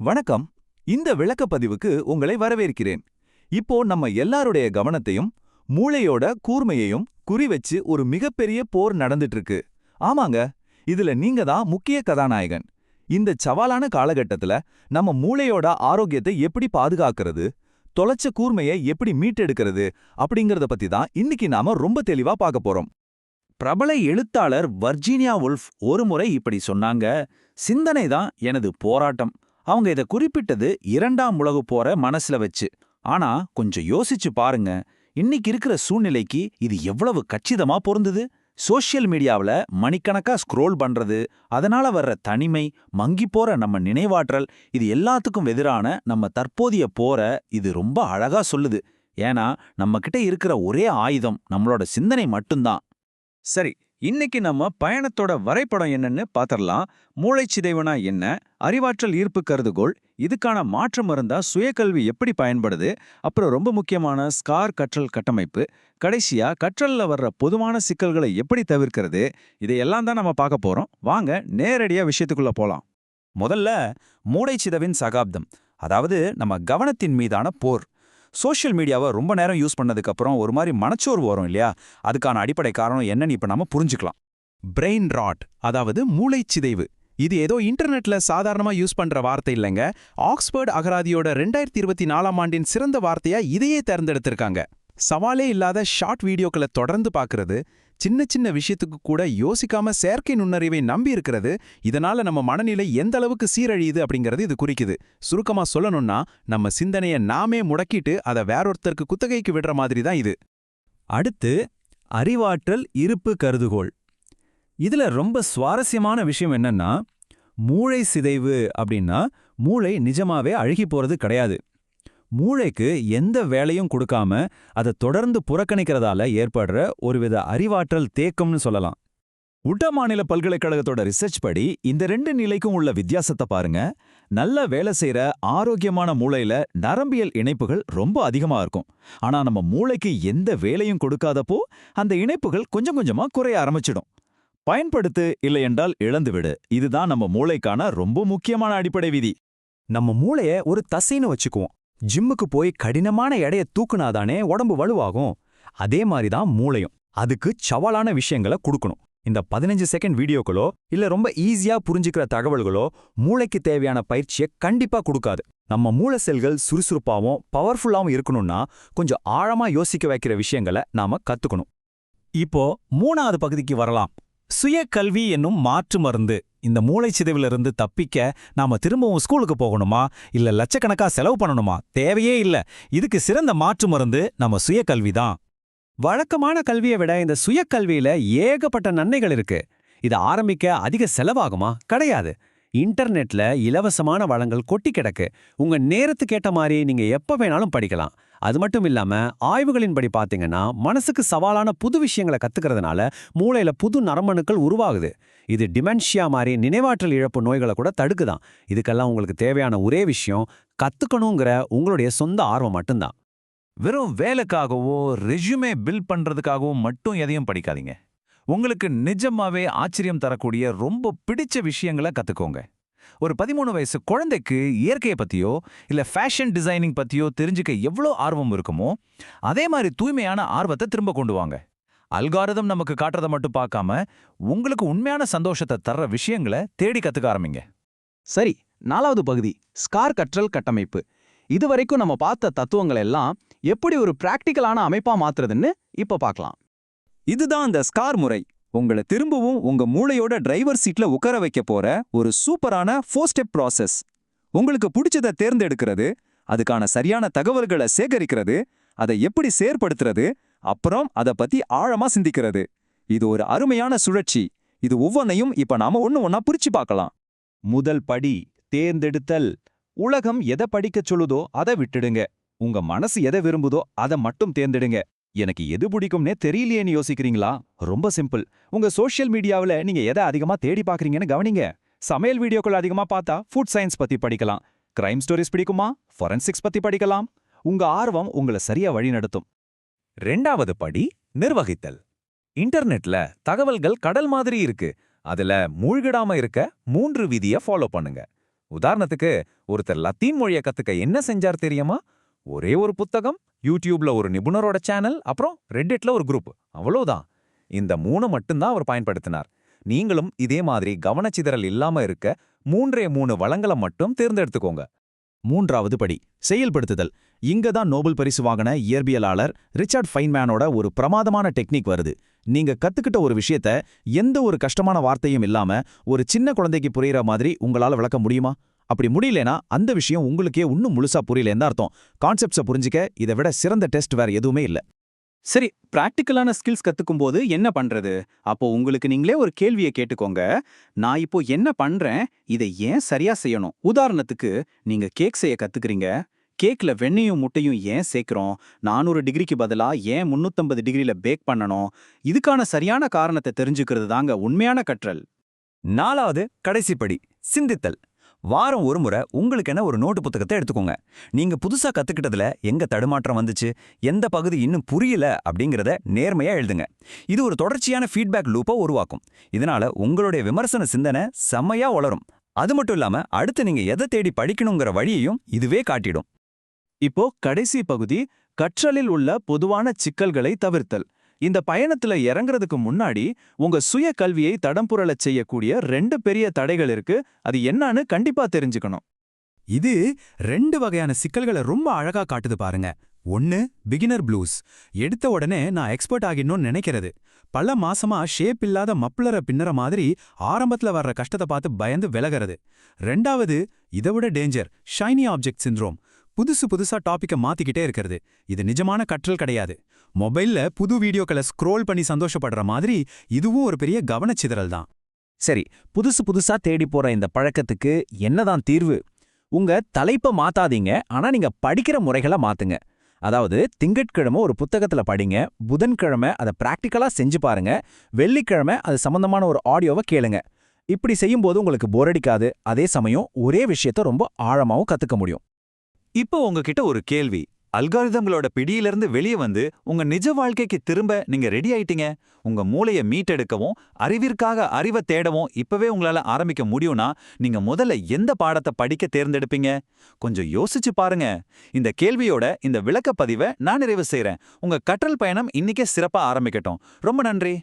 வணக்கம். இந்த விளக்கப்பதிவுக்கு உங்களை வரவேற்கிறேன். இப்போ நம்ம எல்லாருடைய கவனத்தையும் மூளையோட கூர்மையையும் குறிவச்சு ஒரு மிகப்பெரிய போர் நடந்துட்டு இருக்கு. ஆமாங்க, இதுல நீங்க தான் முக்கிய கதாநாயகன். இந்த சவாலான காலகட்டத்துல நம்ம மூளையோட ஆரோக்கியத்தை எப்படி பாதுகாக்கிறது, தொலைச்ச கூர்மையை எப்படி மீட்டெடுக்கிறது அப்படிங்கறத பத்தி தான் இன்னைக்கு நாம ரொம்ப தெளிவா பார்க்க போறோம். பிரபல எழுத்தாளர் வர்ஜீனியா வுல்ஃப் ஒருமுறை இப்படி சொன்னாங்க, சிந்தனை தான் எனது போராட்டம். அவங்க இதை குறிப்பிட்டது இரண்டாம் உலகப் போரை மனசுல வச்சு. ஆனா கொஞ்சம் யோசிச்சு பாருங்க, இன்னைக்கு இருக்கிற சூழ்நிலைக்கு இது எவ்வளவு கச்சிதமா பொருந்துது. சோஷியல் மீடியாவுல மணிக்கணக்கா ஸ்க்ரோல் பண்றது, அதனால வர்ற தனிமை, மங்கி போற நம்ம நினைவாற்றல், இது எல்லாத்துக்கும் எதிரான நம்ம தற்போதைய போரை இது ரொம்ப அழகா சொல்லுது. ஏன்னா நம்ம கிட்ட இருக்கிற ஒரே ஆயுதம் நம்மளோட சிந்தனை மட்டும்தான். சரி, இன்னைக்கு நம்ம பயணத்தோட வரைபடம் என்னன்னு பாத்திரலாம். மூளைச்சிதைவுனா என்ன, அறிவாற்றல் ஈர்ப்பு கருதுகோள், இதுக்கான மாற்றம் இருந்தா சுயக்கல்வி எப்படி பயன்படுது, அப்புறம் ரொம்ப முக்கியமான ஸ்கார் கற்றல் கட்டமைப்பு, கடைசியா கற்றல்ல வர்ற பொதுவான சிக்கல்களை எப்படி தவிர்க்கிறது, இதையெல்லாம் தான் நம்ம பார்க்க போறோம். வாங்க நேரடியா விஷயத்துக்குள்ள போலாம். முதல்ல மூளைச்சிதவின் சகாப்தம், அதாவது நம்ம கவனத்தின் மீதான போர். சோஷியல் மீடியாவை ரொம்ப நேரம் யூஸ் பண்ணதுக்கு அப்புறம் ஒரு மாதிரி மனச்சோர்வு வரும் இல்லையா? அதுக்கான அடிப்படை காரணம் என்னன்னு இப்ப நாம புரிஞ்சுக்கலாம். பிரெயின் ராட், அதாவது மூளைச்சிதைவு. இது ஏதோ இன்டர்நெட்ல சாதாரணமா யூஸ் பண்ற வார்த்தை இல்லைங்க. ஆக்ஸ்போர்ட் அகராதியோட 2024ஆம் ஆண்டின் சிறந்த வார்த்தையா இதையே தேர்ந்தெடுத்திருக்காங்க. சவாலே இல்லாத ஷார்ட் வீடியோக்களை தொடர்ந்து பார்க்கறது, சின்ன சின்ன விஷயத்துக்கு கூட யோசிக்காம செயற்கை நுண்ணறிவை நம்பி இருக்கிறது, இதனால நம்ம மனநிலை எந்த அளவுக்கு சீரழியுது அப்படிங்கிறது இது குறிக்குது. சுருக்கமா சொல்லணும்னா, நம்ம சிந்தனையை நாமே முடக்கிட்டு அதை வேறொருத்தருக்கு குத்தகைக்கு விடுற மாதிரி தான் இது. அடுத்து அறிவாற்றல் இருப்பு கருதுகோள். இதுல ரொம்ப சுவாரஸ்யமான விஷயம் என்னன்னா, மூளை சிதைவு அப்படின்னா மூளை நிஜமாவே அழுகி போறது கிடையாது. மூளைக்கு எந்த வேலையும் கொடுக்காம அதை தொடர்ந்து புறக்கணிக்கிறதால ஏற்படுற ஒருவித அறிவாற்றல் தேக்கம்னு சொல்லலாம். உட்டா மாநில பல்கலைக்கழகத்தோட ரிசர்ச் படி இந்த ரெண்டு நிலைக்கும் உள்ள வித்தியாசத்தை பாருங்க. நல்ல வேலை செய்யற ஆரோக்கியமான மூளையில நரம்பியல் இணைப்புகள் ரொம்ப அதிகமா இருக்கும். ஆனா நம்ம மூளைக்கு எந்த வேலையும் கொடுக்காதப்போ அந்த இணைப்புகள் கொஞ்சம் கொஞ்சமா குறைய ஆரம்பிச்சிடும். பயன்படுத்து, இல்லையென்றால் இழந்துவிடு. இதுதான் நம்ம மூளைக்கான ரொம்ப முக்கியமான அடிப்படை விதி. நம்ம மூளைய ஒரு தசைன்னு வச்சுக்குவோம். ஜிம்முக்கு போய் கடினமான எடையை தூக்குனாதானே உடம்பு வலுவாகும். அதே மாதிரிதான் மூளையும். அதுக்கு சவாலான விஷயங்களை கொடுக்கணும். இந்த 15 செகண்ட் வீடியோக்களோ இல்ல ரொம்ப ஈஸியா புரிஞ்சுக்கிற தகவல்களோ மூளைக்கு தேவையான பயிற்சியை கண்டிப்பா கொடுக்காது. நம்ம மூளை செல்கள் சுறுசுறுப்பாவும் பவர்ஃபுல்லாவும் இருக்கணும்னா கொஞ்சம் ஆழமா யோசிக்க வைக்கிற விஷயங்களை நாம கத்துக்கணும். இப்போ 3வது பகுதிக்கு வரலாம். சுயக்கல்வி என்னும் மாற்று மருந்து. இந்த மூளைச்சிதைவிலிருந்து தப்பிக்க நாம திரும்பவும் ஸ்கூலுக்கு போகணுமா, இல்ல லட்சக்கணக்கா செலவு பண்ணணுமா? தேவையே இல்ல. இதுக்கு சிறந்த மாற்று மருந்து நம்ம சுயக்கல்வி தான். வழக்கமான கல்வியை விட இந்த சுயக்கல்வியில ஏகப்பட்ட நன்மைகள் இருக்கு. இது ஆரம்பிக்க அதிக செலவாகுமா? கிடையாது. இன்டர்நெட்ல இலவசமான வளங்கள் கொட்டி கிடக்கு. உங்க நேரத்துக்கு ஏற்ற மாதிரி நீங்க எப்ப வேணாலும் படிக்கலாம். அது மட்டும் இல்லாம ஆய்வுகளின்படி பாத்தீங்கன்னா, மனசுக்கு சவாலான புது விஷயங்களை கத்துக்கிறதுனால மூளையில புது நரம்பணுக்கள் உருவாகுது. இது டிமென்ஷியா மாதிரி நினைவாற்றல் இழப்பு நோய்களை கூட தடுக்குதான். இதுக்கெல்லாம் உங்களுக்கு தேவையான ஒரே விஷயம், கத்துக்கணுங்கிற உங்களுடைய சொந்த ஆர்வம் மட்டும்தான். வெறும் வேலைக்காகவோ ரெஸ்யூமே பில்ட் பண்றதுக்காகவோ மட்டும் எதையும் படிக்காதீங்க. உங்களுக்கு நிஜமாவே ஆச்சரியம் தரக்கூடிய ரொம்ப பிடிச்ச விஷயங்களை கத்துக்கோங்க. ஒரு 13 வயசு குழந்தைக்கு இயற்கையை பத்தியோ இல்ல ஃபேஷன் டிசைனிங் பத்தியோ தெரிஞ்சுக்க எவ்வளோ ஆர்வம் இருக்குமோ, அதே மாதிரி தூய்மையான ஆர்வத்தை திரும்ப கொண்டு வாங்க. அல்காரிதம் நமக்கு காட்டுறதை மட்டும் பார்க்காம உங்களுக்கு உண்மையான சந்தோஷத்தை தர்ற விஷயங்களை தேடி கத்துக்க ஆரம்பிங்க. சரி, 4வது பகுதி ஸ்கார் கற்றல் கட்டமைப்பு. இதுவரைக்கும் நம்ம பார்த்த தத்துவங்கள் எல்லாம் எப்படி ஒரு பிராக்டிக்கலான அமைப்பா மாத்துறதுன்னு இப்ப பார்க்கலாம். இதுதான் அந்த ஸ்கார் முறை. உங்களை திரும்பவும் உங்க மூளையோட டிரைவர் சீட்ல உட்கார வைக்க போற ஒரு சூப்பரான 4 ஸ்டெப் ப்ராசஸ். உங்களுக்கு பிடிச்சதை தேர்ந்தெடுக்கிறது, அதுக்கான சரியான தகவல்களை சேகரிக்கிறது, அதை எப்படி செயற்படுத்துறது, அப்புறம் அதை பத்தி ஆழமா சிந்திக்கிறது. இது ஒரு அருமையான சுழற்சி. இது ஒவ்வொன்னையும் இப்ப நாம ஒண்ணா பிரிச்சு பார்க்கலாம். முதல் படி தேர்ந்தெடுத்தல். உலகம் எதை படிக்கச் சொல்லுதோ அதை விட்டுடுங்க. உங்க மனசு எதை விரும்புதோ அதை மட்டும் தேர்ந்தெடுங்க. எனக்கு எது பிடிக்கும்னே தெரியலையேன்னு யோசிக்கிறீங்களா? ரொம்ப சிம்பிள். உங்க சோஷியல் மீடியாவில் நீங்க எதை அதிகமா தேடி பார்க்கறீங்கன்னு கவனிங்க. சமையல் வீடியோக்கள் அதிகமா பார்த்தா ஃபுட் சயின்ஸ் பத்தி படிக்கலாம். கிரைம் ஸ்டோரிஸ் பிடிக்குமா? ஃபோரன்சிக்ஸ் பத்தி படிக்கலாம். உங்க ஆர்வம் உங்களை சரியா வழி நடத்தும். 2வது படி நிர்வகித்தல். இன்டர்நெட்ல தகவல்கள் கடல் மாதிரி இருக்கு. அதுல மூழ்கிடாம இருக்க 3 விதியை ஃபாலோ பண்ணுங்க. உதாரணத்துக்கு ஒருத்தர் லத்தீன் மொழியை கத்துக்க என்ன செஞ்சார் தெரியுமா? ஒரே ஒரு புத்தகம், யூடியூப்ல ஒரு நிபுணரோட சேனல், அப்புறம் ரெட்டிட்ல ஒரு குரூப், அவ்வளவுதான். இந்த 3 மட்டும்தான் அவர் பயன்படுத்தினார். நீங்களும் இதே மாதிரி கவனச்சிதறல் இல்லாம இருக்க 3 வளங்களை மட்டும் தேர்ந்தெடுத்துக்கோங்க. 3வது படி செயல்படுத்துதல். இங்க தான் நோபல் பரிசு வாங்கின இயற்பியலாளர் ரிச்சர்ட் ஃபைன்மேனோட ஒரு பிரமாதமான டெக்னிக் வருது. நீங்க கத்துக்கிட்ட ஒரு விஷயத்த எந்த ஒரு கஷ்டமான வார்த்தையும் இல்லாம ஒரு சின்ன குழந்தைக்கு புரியுற மாதிரி உங்களால விளக்க முடியுமா? அப்படி முடியலனா அந்த விஷயம் உங்களுக்கே இன்னும் முழுசா புரியலன்னு அர்த்தம். கான்செப்ட்ஸை புரிஞ்சிக்க இதை விட சிறந்த டெஸ்ட் வேற எதுவுமே இல்ல. சரி, பிராக்டிக்கலான ஸ்கில்ஸ் கத்துக்கும்போது என்ன பண்றது? அப்போ உங்களுக்கு நீங்களே ஒரு கேள்வியை கேட்டுக்கோங்க. நான் இப்போ என்ன பண்றேன்? இதை ஏன் சரியா செய்யணும்? உதாரணத்துக்கு, நீங்க கேக் செய்ய கத்துக்கிறீங்க. கேக்ல வெண்ணெயும் முட்டையும் ஏன் சேர்க்கிறோம்? 400 டிகிரிக்கு பதிலா ஏன் 350 டிகிரில பேக் பண்ணணும்? இதுக்கான சரியான காரணத்தை தெரிஞ்சுக்கிறது தாங்க உண்மையான கற்றல். 4வது கடைசி படி சிந்தித்தல். வாரம் ஒரு முறை உங்களுக்கென ஒரு நோட்டு புத்தகத்தை எடுத்துக்கோங்க. நீங்க புதுசா கத்துக்கிட்டதுல எங்க தடுமாற்றம் வந்துச்சு, எந்த பகுதி இன்னும் புரியல அப்படிங்கறத நேர்மையா எழுதுங்க. இது ஒரு தொடர்ச்சியான ஃபீட்பேக் லூப்பை உருவாக்கும். இதனால உங்களுடைய விமர்சன சிந்தனை செம்மையா வளரும். அது மட்டும் இல்லாம அடுத்து நீங்க எதை தேடி படிக்கணுங்கிற வழியையும் இதுவே காட்டிடும். இப்போ கடைசி பகுதி, கற்றலில் உள்ள பொதுவான சிக்கல்களை தவிர்த்தல். இந்த பயணத்துல இறங்குறதுக்கு முன்னாடி உங்க சுய கல்வியை தடம்புரளச் செய்யக்கூடிய 2 பெரிய தடைகள் இருக்கு. அது என்னன்னு கண்டிப்பா தெரிஞ்சுக்கணும். இது 2 வகையான சிக்கல்களை ரொம்ப அழகா காட்டுது பாருங்க. 1 பிகினர் ப்ளூஸ். எடுத்த உடனே நான் எக்ஸ்பர்ட் ஆகிடணும்னு நினைக்கிறது. பல மாசமா ஷேப் இல்லாத மப்ளரை பின்னற மாதிரி ஆரம்பத்துல வர்ற கஷ்டத்தை பார்த்து பயந்து விலகிறது. 2வது இதை விட டேஞ்சர், ஷைனி ஆப்ஜெக்ட் சிண்ட்ரோம். புதுசா டாபிக்கை மாத்திக்கிட்டே இருக்கிறது. இது நிஜமான கற்றல் கிடையாது. மொபைல்ல புது வீடியோக்களை ஸ்க்ரோல் பண்ணி சந்தோஷப்படுற மாதிரி இதுவும் ஒரு பெரிய கவனச்சிதறல் தான். சரி, புதுசா தேடி போற இந்த பழக்கத்துக்கு என்னதான் தீர்வு? உங்க தலைப்பை மாத்தாதீங்க, ஆனா நீங்க படிக்கிற முறைகளை மாத்துங்க. அதாவது திங்கட்கிழமை ஒரு புத்தகத்துல படிங்க, புதன்கிழமை அதை பிராக்டிக்கலா செஞ்சு பாருங்க, வெள்ளிக்கிழமை அது சம்பந்தமான ஒரு ஆடியோவை கேளுங்க. இப்படி செய்யும்போது உங்களுக்கு போர் அடிக்காது, அதே சமயம் ஒரே விஷயத்த ரொம்ப ஆழமாவும் கத்துக்க முடியும். இப்போ உங்ககிட்ட ஒரு கேள்வி. அல்காரிதம்களோட பிடியிலிருந்து வெளியே வந்து உங்க நிஜ வாழ்க்கைக்கு திரும்ப நீங்க ரெடி ஆயிட்டீங்க. உங்க மூளையை மீட்டெடுக்கவும் அறிவிற்காக அறிவை தேடவும் இப்பவே உங்களால ஆரம்பிக்க முடியும்னா நீங்க முதல்ல எந்த பாடத்தை படிக்க தேர்ந்தெடுப்பீங்க? கொஞ்சம் யோசிச்சு பாருங்க. இந்த கேள்வியோட இந்த விளக்க பதிவை நான் நிறைவு செய்றேன். உங்க கற்றல் பயணம் இன்னைக்கே சிறப்பா ஆரம்பிக்கட்டும். ரொம்ப நன்றி.